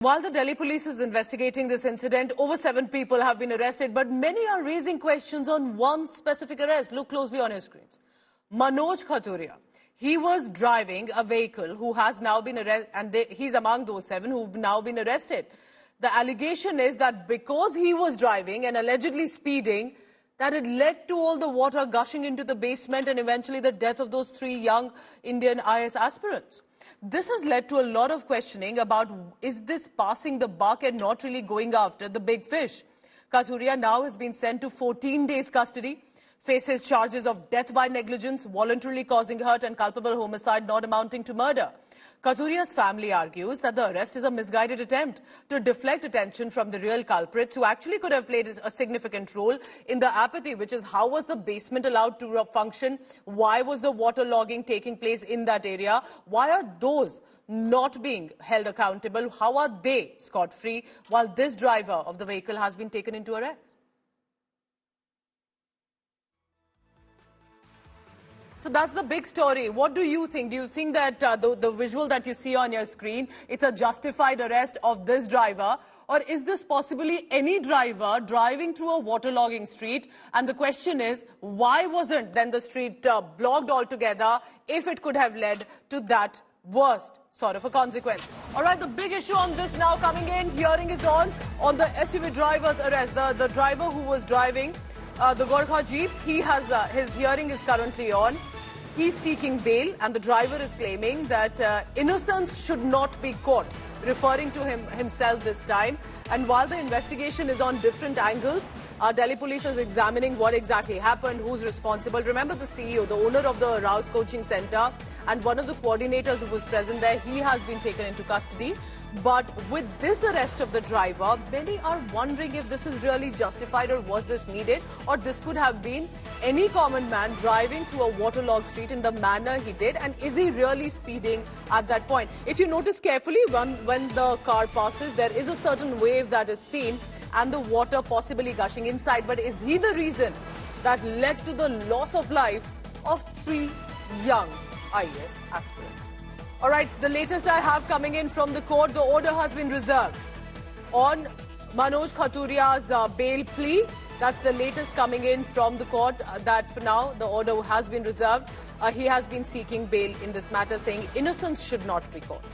While the Delhi police is investigating this incident, over 7 people have been arrested, but many are raising questions on one specific arrest. Look closely on your screens. Manoj Khaturiya. He was driving a vehicle who has now been arrested, and he's among those 7 who've now been arrested. The allegation is that because he was driving and allegedly speeding, that it led to all the water gushing into the basement and eventually the death of those 3 young Indian IS aspirants. This has led to a lot of questioning about, is this passing the buck and not really going after the big fish? Khaturiya now has been sent to 14 days custody, faces charges of death by negligence, voluntarily causing hurt and culpable homicide not amounting to murder. Khaturiya's family argues that the arrest is a misguided attempt to deflect attention from the real culprits who actually could have played a significant role in the apathy, which is how was the basement allowed to function? Why was the water logging taking place in that area? Why are those not being held accountable? How are they scot-free while this driver of the vehicle has been taken into arrest? So that's the big story. What do you think? Do you think that the visual that you see on your screen, it's a justified arrest of this driver? Or is this possibly any driver driving through a waterlogging street? And the question is, why wasn't then the street blocked altogether if it could have led to that worst sort of a consequence? All right, the big issue on this now coming in, hearing is on the SUV driver's arrest. The driver who was driving the Gorkha Jeep, his hearing is currently on. He's seeking bail and the driver is claiming that innocence should not be caught, referring to himself this time. And while the investigation is on different angles, Delhi police is examining what exactly happened, who's responsible. Remember the CEO, the owner of the Rouse Coaching Center and one of the coordinators who was present there, he has been taken into custody. But with this arrest of the driver, many are wondering if this is really justified or was this needed, or this could have been any common man driving through a waterlogged street in the manner he did, and is he really speeding at that point? If you notice carefully, when the car passes, there is a certain wave that is seen and the water possibly gushing inside. But is he the reason that led to the loss of life of 3 young IAS aspirants? All right, the latest I have coming in from the court, the order has been reserved on Manoj Khaturiya's bail plea. That's the latest coming in from the court, that for now the order has been reserved. He has been seeking bail in this matter, saying innocence should not be caught.